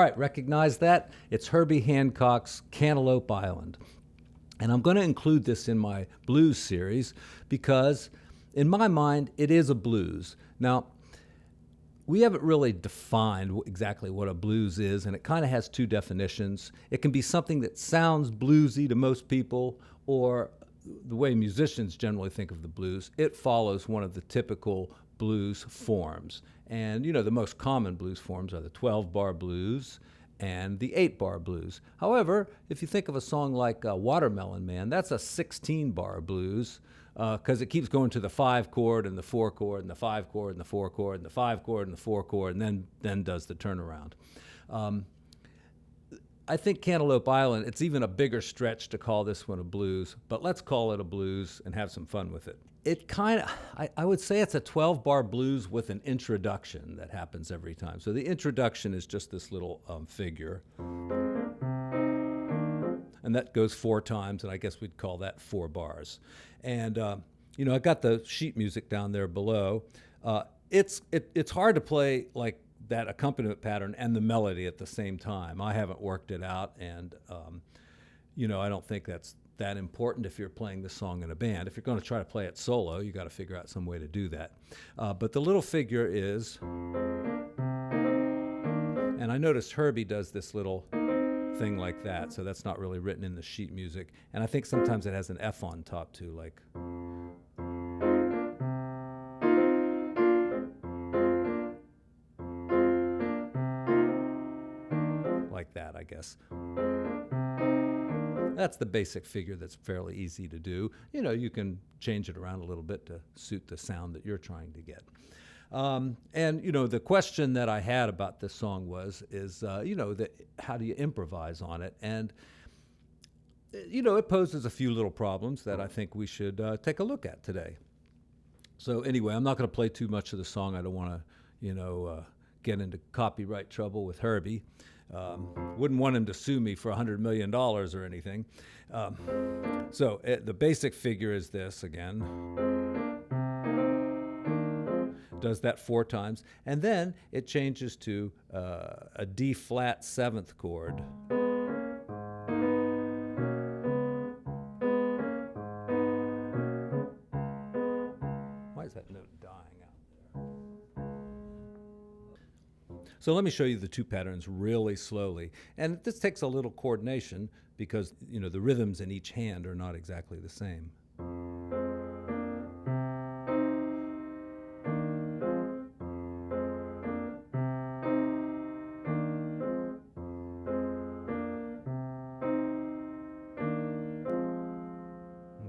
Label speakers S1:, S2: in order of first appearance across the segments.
S1: right, recognize that? It's Herbie Hancock's Cantaloupe Island. And I'm going to include this in my blues series because, in my mind, it is a blues. Now, we haven't really defined exactly what a blues is, and it kind of has two definitions. It can be something that sounds bluesy to most people, or the way musicians generally think of the blues, it follows one of the typical blues forms. And, the most common blues forms are the 12-bar blues and the 8-bar blues. However, if you think of a song like Watermelon Man, that's a 16-bar blues, because it keeps going to the 5 chord and the 4 chord and the 5 chord and the 4 chord and the 5 chord and the 4 chord, and then does the turnaround. I think Cantaloupe Island, it's even a bigger stretch to call this one a blues, but let's call it a blues and have some fun with it. It kind of, I would say it's a 12-bar blues with an introduction that happens every time. So the introduction is just this little figure. And that goes 4 times, and I guess we'd call that 4 bars. And, I got the sheet music down there below. It's hard to play like that accompaniment pattern and the melody at the same time. I haven't worked it out, and, I don't think that's that important if you're playing this song in a band. If you're going to try to play it solo, you got to figure out some way to do that. But the little figure is, and I noticed Herbie does this little thing like that, so that's not really written in the sheet music. And I think sometimes it has an F on top too, like that, I guess. That's the basic figure that's fairly easy to do. You can change it around a little bit to suit the sound that you're trying to get. And the question that I had about this song is how do you improvise on it? And, it poses a few little problems that I think we should take a look at today. So anyway, I'm not going to play too much of the song. I don't want to, get into copyright trouble with Herbie. Wouldn't want him to sue me for $100 million or anything. So the basic figure is this again. Does that 4 times, and then it changes to a D flat 7th chord. Why is that note dying out there? So let me show you the 2 patterns really slowly, and this takes a little coordination because the rhythms in each hand are not exactly the same.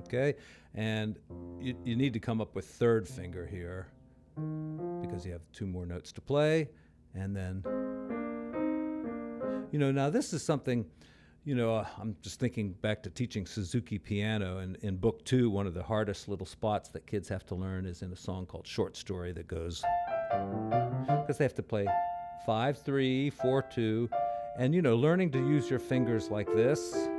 S1: Okay, and you need to come up with 3rd finger here because you have 2 more notes to play, and then, now this is something, I'm just thinking back to teaching Suzuki piano, and in book 2, one of the hardest little spots that kids have to learn is in a song called Short Story that goes, because they have to play 5-3, 4-2, and, learning to use your fingers like this.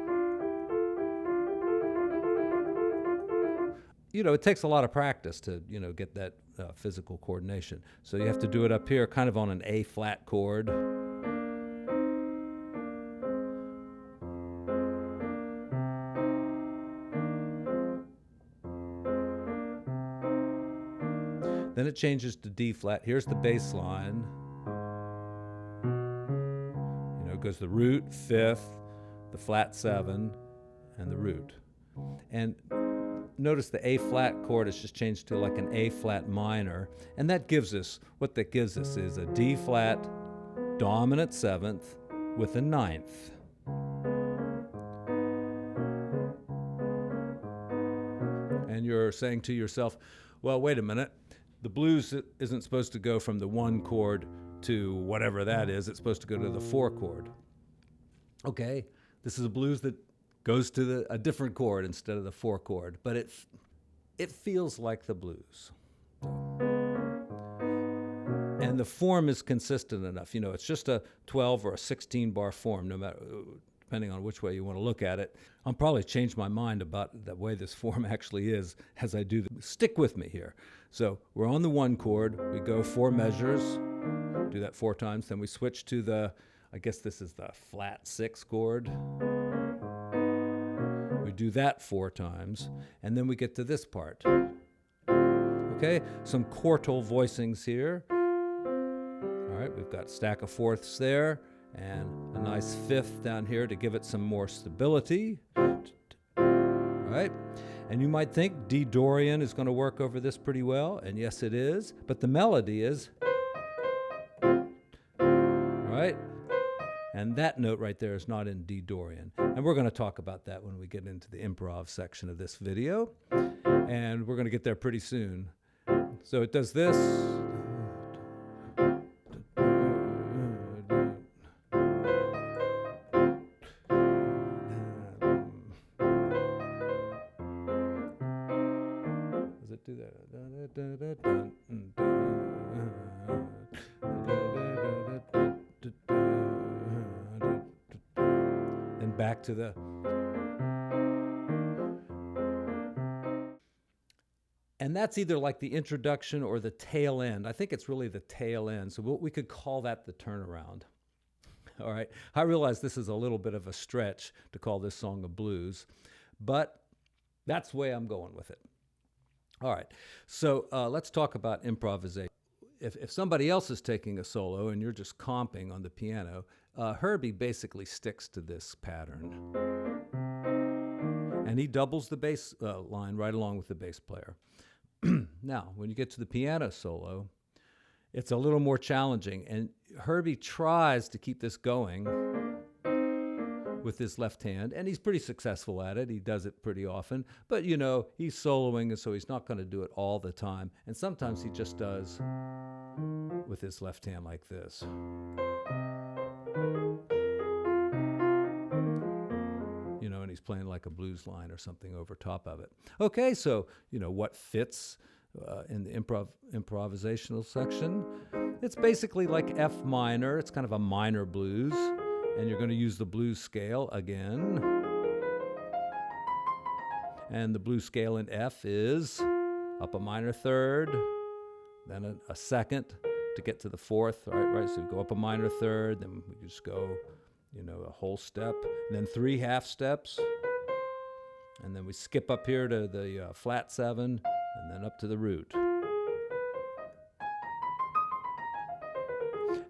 S1: It takes a lot of practice to, get that physical coordination. So you have to do it up here kind of on an A flat chord. Then it changes to D flat. Here's the bass line. It goes the root, 5th, the flat 7, and the root. And notice the A flat chord is just changed to like an A flat minor, and that gives us, what that gives us is a D flat dominant 7th with a 9th. And you're saying to yourself, well, wait a minute, the blues isn't supposed to go from the 1 chord to whatever that is, it's supposed to go to the 4 chord. Okay, this is a blues that goes to a different chord instead of the 4 chord, but it feels like the blues. And the form is consistent enough. It's just a 12 or a 16-bar form, no matter, depending on which way you want to look at it. I'll probably change my mind about the way this form actually is as I do this. Stick with me here. So we're on the 1 chord. We go 4 measures, do that 4 times. Then we switch to the, I guess this is the flat 6 chord. We do that 4 times, and then we get to this part. Okay, some quartal voicings here. All right, we've got a stack of fourths there, and a nice 5th down here to give it some more stability. All right, and you might think D Dorian is going to work over this pretty well, and yes it is, but the melody is, right? And that note right there is not in D Dorian. And we're going to talk about that when we get into the improv section of this video, and we're going to get there pretty soon. So it does this. Does it do that? Then back to the... And that's either like the introduction or the tail end. I think it's really the tail end. So we could call that the turnaround. All right. I realize this is a little bit of a stretch to call this song a blues, but that's the way I'm going with it. All right. So let's talk about improvisation. If somebody else is taking a solo and you're just comping on the piano, Herbie basically sticks to this pattern. And he doubles the bass line right along with the bass player. Now, when you get to the piano solo, it's a little more challenging. And Herbie tries to keep this going with his left hand, and he's pretty successful at it. He does it pretty often. But, you know, he's soloing, and so he's not going to do it all the time. And sometimes he just does with his left hand like this. You know, and he's playing like a blues line or something over top of it. Okay, so, you know, what fits in the improvisational section? It's basically like F minor. It's kind of a minor blues, and you're going to use the blues scale again. And the blues scale in F is up a minor third, then a second to get to the 4th, right? So we go up a minor third, then we just go, you know, a whole step, and then 3 half steps, and then we skip up here to the flat 7, and then up to the root.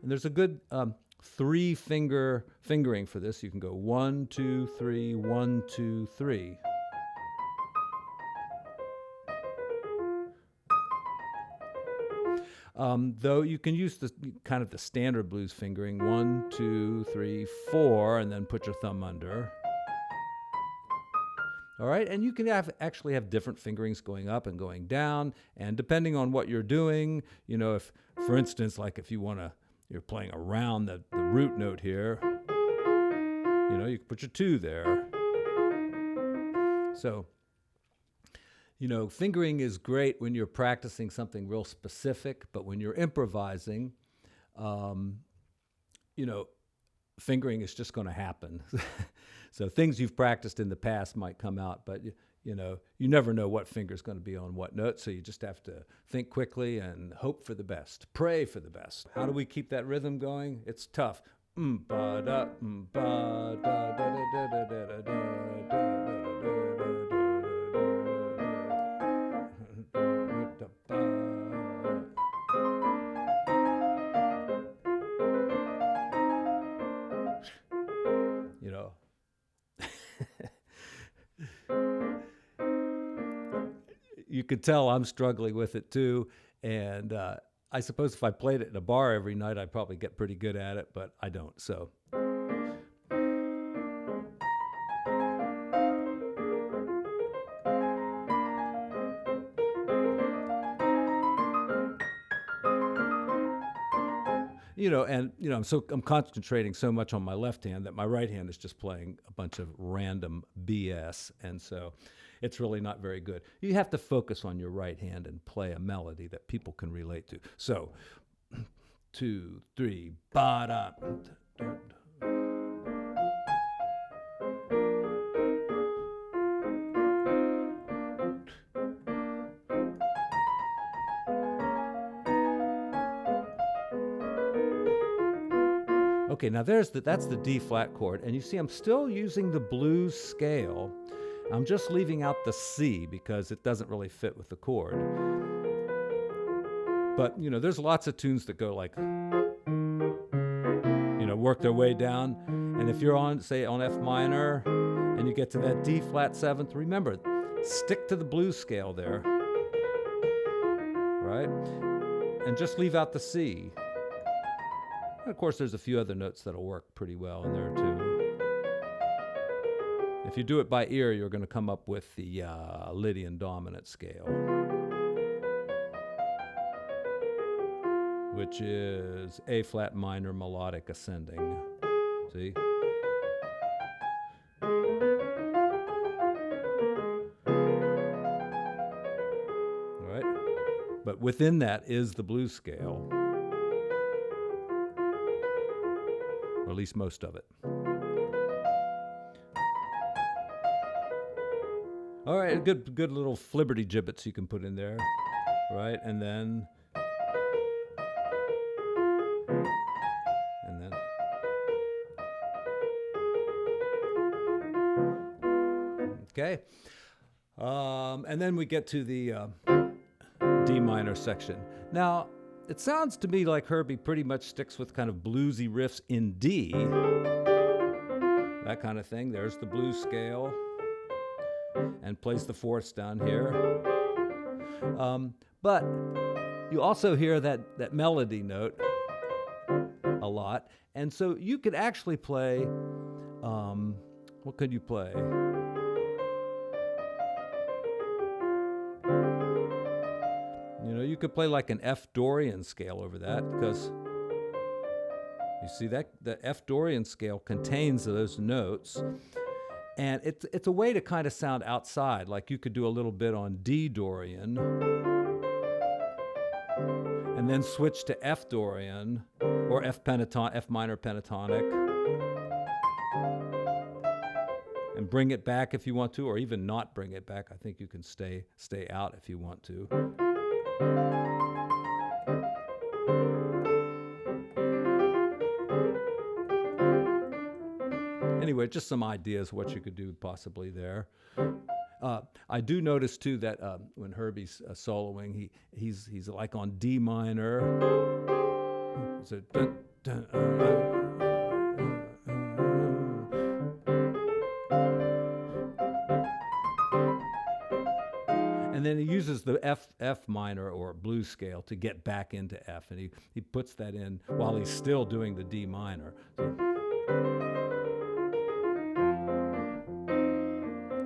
S1: And there's a good 3-finger fingering for this. You can go 1, 2, 3, 1, 2, 3. Though you can use the kind of the standard blues fingering, 1, 2, 3, 4, and then put your thumb under. All right, and you can actually have different fingerings going up and going down, and depending on what you're doing, you know, if, for instance, like if you're playing around the root note here, you know, you can put your 2 there. So, you know, fingering is great when you're practicing something real specific, but when you're improvising, you know, fingering is just going to happen. So things you've practiced in the past might come out, but you know, you never know what finger's going to be on what note, so you just have to think quickly and hope for the best, pray for the best. How do we keep that rhythm going? It's tough. Ba-da, ba-da, da-da-da-da-da-da-da. You know, you could tell I'm struggling with it too. And I suppose if I played it in a bar every night, I'd probably get pretty good at it, but I don't. So. You know, and you know, I'm concentrating so much on my left hand that my right hand is just playing a bunch of random BS, and so it's really not very good. You have to focus on your right hand and play a melody that people can relate to. So, 2, 3, ba-da. Okay, now that's the D flat chord, and you see I'm still using the blues scale. I'm just leaving out the C because it doesn't really fit with the chord. But, there's lots of tunes that go like, work their way down. And if you're on, say, on F minor, and you get to that D flat seventh, remember, stick to the blues scale there, right? And just leave out the C. And of course, there's a few other notes that'll work pretty well in there too. If you do it by ear, you're going to come up with the Lydian dominant scale, which is A flat minor melodic ascending. See? All right. But within that is the blues scale, or at least most of it. All right, good little flibberty gibbets you can put in there, right? And then okay. And then we get to the D minor section. Now, it sounds to me like Herbie pretty much sticks with kind of bluesy riffs in D, that kind of thing. There's the blues scale, and plays the fourths down here. But you also hear that melody note a lot, and so you could actually play, what could you play? You could play like an F Dorian scale over that, because you see that the F Dorian scale contains those notes, and it's a way to kind of sound outside. Like you could do a little bit on D Dorian, and then switch to F Dorian or F minor pentatonic, and bring it back if you want to, or even not bring it back. I think you can stay out if you want to. Anyway, just some ideas what you could do possibly there. I do notice too that when Herbie's soloing, he's like on D minor. So, and then he uses the F minor or blues scale to get back into F, and he puts that in while he's still doing the D minor. So,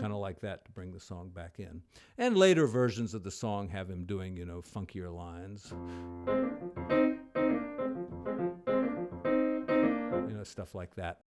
S1: kind of like that to bring the song back in. And later versions of the song have him doing, funkier lines. Stuff like that.